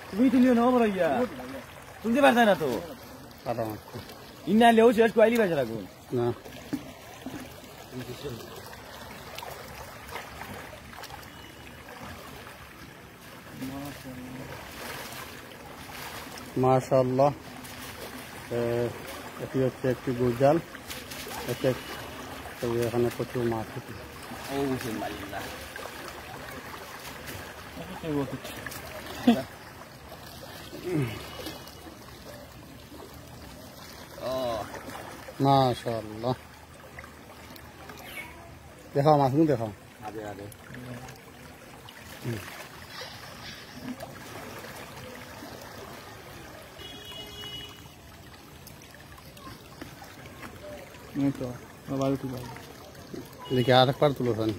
তুমি তুলিও না বড় ইয়া তুলতে পারছ না তো ইন্না লেও শেষ কইলি বাজা রাখুন না মাশাআল্লাহ এটি হচ্ছে একটি গুজাল এখানে প্রচুর মাছ আছে মাশাআল্লাহ দেখাও মাছগুলো দেখাও আগে আগে नहीं तो मोबाइल तुला लेकिन आर पर तुलो सन